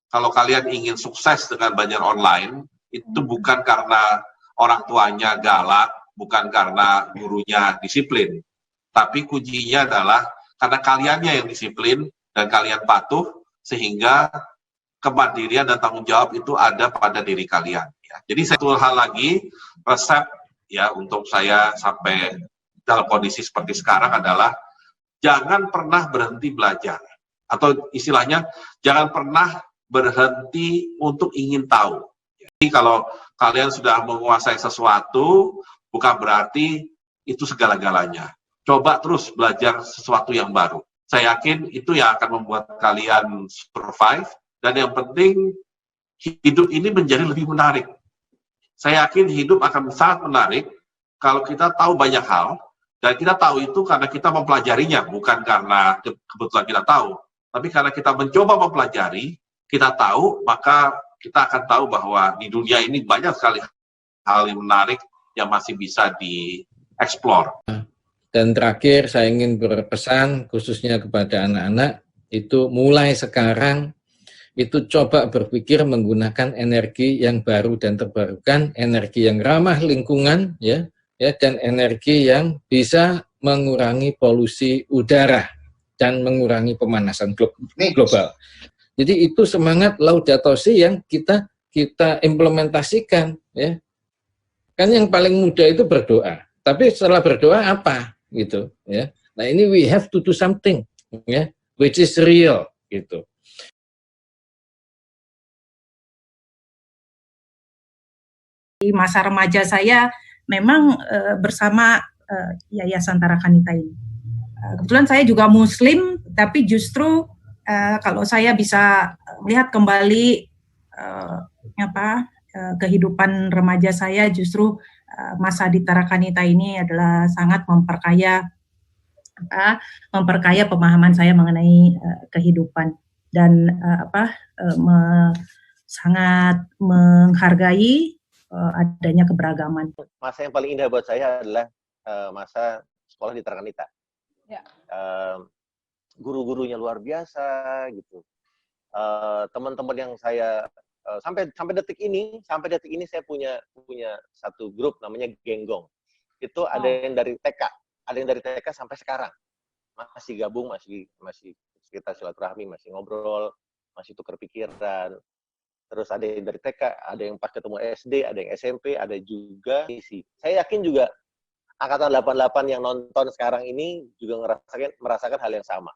kalau kalian ingin sukses dengan belajar online, itu bukan karena orang tuanya galak, bukan karena gurunya disiplin, tapi kuncinya adalah karena kaliannya yang disiplin dan kalian patuh, sehingga kemandirian dan tanggung jawab itu ada pada diri kalian. Ya. Jadi satu hal lagi, resep ya untuk saya sampai dalam kondisi seperti sekarang adalah jangan pernah berhenti belajar, atau istilahnya jangan pernah berhenti untuk ingin tahu. Jadi kalau kalian sudah menguasai sesuatu, bukan berarti itu segala-galanya. Coba terus belajar sesuatu yang baru. Saya yakin itu yang akan membuat kalian survive, dan yang penting hidup ini menjadi lebih menarik. Saya yakin hidup akan sangat menarik kalau kita tahu banyak hal, dan kita tahu itu karena kita mempelajarinya, bukan karena kebetulan kita tahu, tapi karena kita mencoba mempelajari, kita tahu, maka kita akan tahu bahwa di dunia ini banyak sekali hal yang menarik yang masih bisa dieksplor. Dan terakhir saya ingin berpesan khususnya kepada anak-anak, itu mulai sekarang itu coba berpikir menggunakan energi yang baru dan terbarukan, energi yang ramah lingkungan, ya, dan energi yang bisa mengurangi polusi udara dan mengurangi pemanasan global. Jadi itu semangat Laudato Si yang kita implementasikan, ya. Kan yang paling mudah itu berdoa. Tapi setelah berdoa apa gitu, ya. Nah, ini we have to do something, ya, which is real gitu. Di masa remaja saya memang bersama Yayasan Tarakanita ini. Kebetulan saya juga Muslim, tapi justru kalau saya bisa melihat kembali kehidupan remaja saya, justru masa di Tarakanita ini adalah sangat memperkaya pemahaman saya mengenai kehidupan, dan sangat menghargai adanya keberagaman. Masa yang paling indah buat saya adalah masa sekolah di Tarakanita. Ya. Guru-gurunya luar biasa gitu. Teman-teman yang saya sampai detik ini saya punya satu grup namanya Genggong. Itu ada yang dari TK sampai sekarang masih gabung, masih kita silaturahmi, masih ngobrol, masih tukar pikiran. Terus ada yang dari TK, ada yang pas ketemu SD, ada yang SMP, ada juga isi. Saya yakin juga angkatan 88 yang nonton sekarang ini juga merasakan hal yang sama.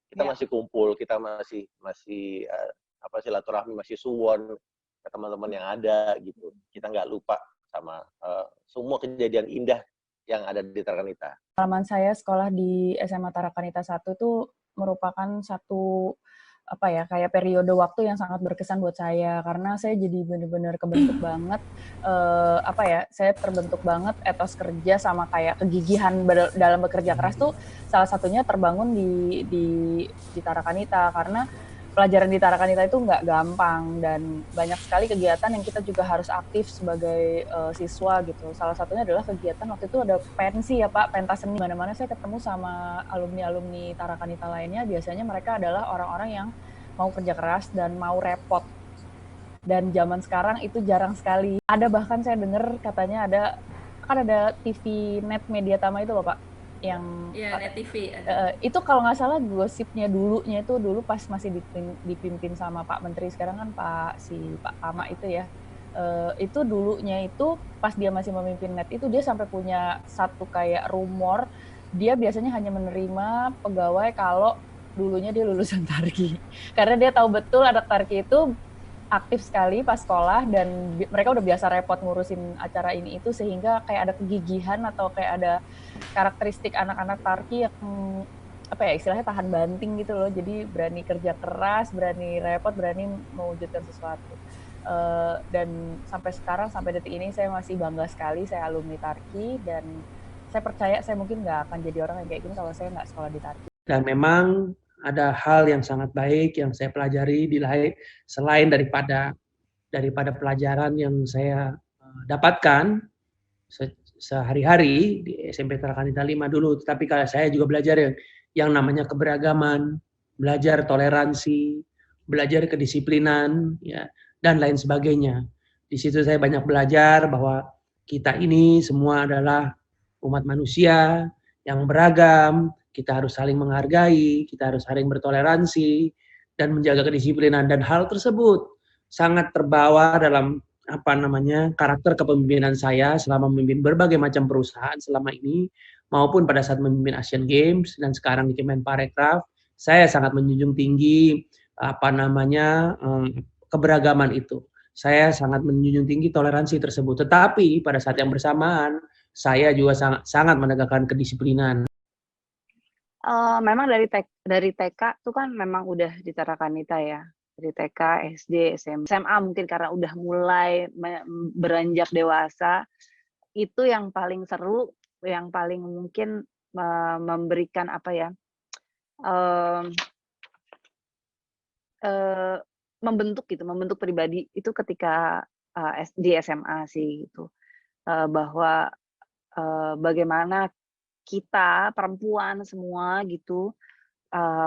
Kita masih kumpul, kita masih silaturahmi, masih suwon ke teman-teman yang ada gitu. Kita nggak lupa sama semua kejadian indah yang ada di Tarakanita. Pengalaman saya sekolah di SMA Tarakanita 1 itu merupakan satu kayak periode waktu yang sangat berkesan buat saya, karena saya jadi benar-benar kebentuk banget saya terbentuk banget etos kerja sama kayak kegigihan dalam bekerja keras tuh salah satunya terbangun di Tarakanita, karena pelajaran di Tarakanita itu nggak gampang dan banyak sekali kegiatan yang kita juga harus aktif sebagai siswa gitu. Salah satunya adalah kegiatan waktu itu ada pensi ya Pak, pentas seni. Mana-mana saya ketemu sama alumni-alumni Tarakanita lainnya, biasanya mereka adalah orang-orang yang mau kerja keras dan mau repot. Dan zaman sekarang itu jarang sekali. Ada bahkan saya dengar katanya ada TV Net Mediatama itu loh Pak, yang Net TV itu kalau nggak salah gosipnya dulu pas masih dipimpin sama Pak Menteri, sekarang kan Pak Kama itu ya, itu dulunya itu pas dia masih memimpin Net itu dia sampai punya satu kayak rumor, dia biasanya hanya menerima pegawai kalau dulunya dia lulusan Tarki, karena dia tahu betul anak Tarki itu aktif sekali pas sekolah dan mereka udah biasa repot ngurusin acara ini itu, sehingga kayak ada kegigihan atau kayak ada karakteristik anak-anak Tarki yang istilahnya tahan banting gitu loh, jadi berani kerja keras, berani repot, berani mewujudkan sesuatu. Dan sampai sekarang, sampai detik ini saya masih bangga sekali saya alumni Tarki, dan saya percaya saya mungkin nggak akan jadi orang yang kayak gini kalau saya nggak sekolah di Tarki. Dan memang ada hal yang sangat baik yang saya pelajari selain daripada pelajaran yang saya dapatkan sehari-hari di SMP Tarakanita 5 dulu, tetapi kalau saya juga belajar yang namanya keberagaman, belajar toleransi, belajar kedisiplinan, ya, dan lain sebagainya. Di situ saya banyak belajar bahwa kita ini semua adalah umat manusia yang beragam, kita harus saling menghargai, kita harus saling bertoleransi, dan menjaga kedisiplinan. Dan hal tersebut sangat terbawa dalam karakter kepemimpinan saya selama memimpin berbagai macam perusahaan selama ini, maupun pada saat memimpin Asian Games dan sekarang di Kemenparekraf. Saya sangat menjunjung tinggi keberagaman itu. Saya sangat menjunjung tinggi toleransi tersebut. Tetapi pada saat yang bersamaan, saya juga sangat menegakkan kedisiplinan. Memang dari TK itu kan memang udah di Tarakanita ya. Dari TK, SD, SMA mungkin karena udah mulai beranjak dewasa, itu yang paling seru, yang paling mungkin memberikan membentuk pribadi itu ketika di SMA sih gitu. Bahwa bagaimana kita perempuan semua gitu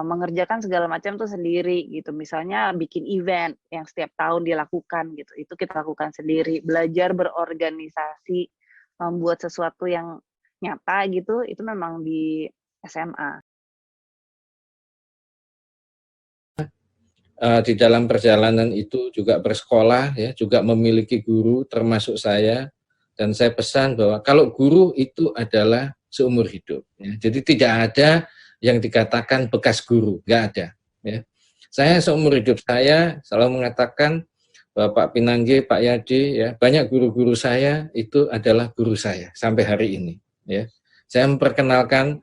mengerjakan segala macam tuh sendiri gitu. Misalnya bikin event yang setiap tahun dilakukan gitu, itu kita lakukan sendiri. Belajar berorganisasi, membuat sesuatu yang nyata gitu, itu memang di SMA. Di dalam perjalanan itu juga bersekolah, ya, juga memiliki guru termasuk saya, dan saya pesan bahwa kalau guru itu adalah seumur hidup. Ya. Jadi tidak ada yang dikatakan bekas guru, nggak ada. Ya. Saya seumur hidup saya selalu mengatakan bahwa Pak Pinanggi, Pak Yadi, ya, banyak guru-guru saya itu adalah guru saya sampai hari ini. Ya. Saya memperkenalkan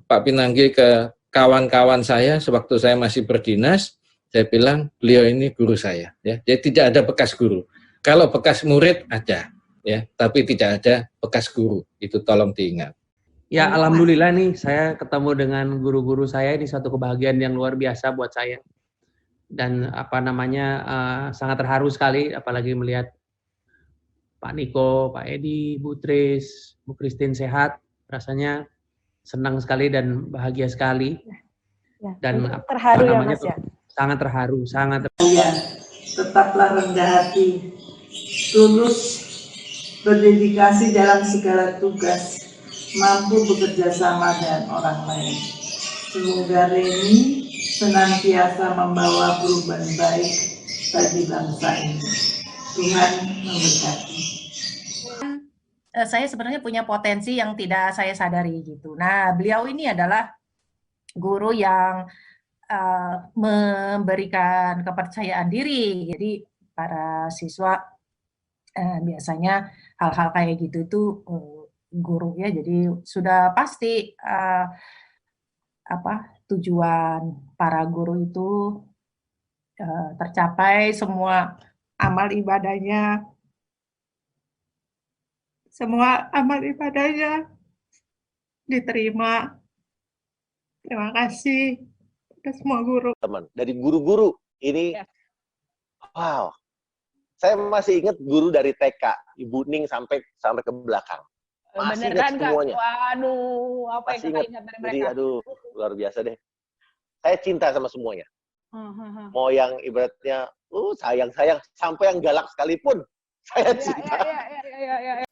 Pak Pinanggi ke kawan-kawan saya sewaktu saya masih berdinas. Saya bilang beliau ini guru saya. Ya. Jadi tidak ada bekas guru. Kalau bekas murid ada, ya, tapi tidak ada bekas guru. Itu tolong diingat. Ya, alhamdulillah nih saya ketemu dengan guru-guru saya, ini suatu kebahagiaan yang luar biasa buat saya. Dan sangat terharu sekali, apalagi melihat Pak Niko, Pak Edi, Bu Tris, Bu Christine sehat, rasanya senang sekali dan bahagia sekali. Ya, dan terharu ya Mas ya. Sangat terharu, sangat. Ya, tetaplah rendah hati, tulus, berdedikasi dalam segala tugas, mampu bekerja sama dengan orang lain. Semoga Reni senantiasa membawa perubahan baik bagi bangsa ini. Tuhan memberkati. Saya sebenarnya punya potensi yang tidak saya sadari gitu. Nah, beliau ini adalah guru yang memberikan kepercayaan diri. Jadi para siswa biasanya hal-hal kayak gitu itu guru ya. Jadi sudah pasti tujuan para guru itu tercapai, semua amal ibadahnya diterima. Terima kasih ke semua guru. Teman, dari guru-guru ini, wow, saya masih ingat guru dari TK, Ibu Ning sampai ke belakang. Masih ingat semuanya. Waduh, apa masih yang kita ingat. ingat dari Jadi, mereka? aduh, luar biasa deh. Saya cinta sama semuanya. Mau yang ibaratnya, sayang-sayang, sampai yang galak sekalipun, saya cinta. Iya.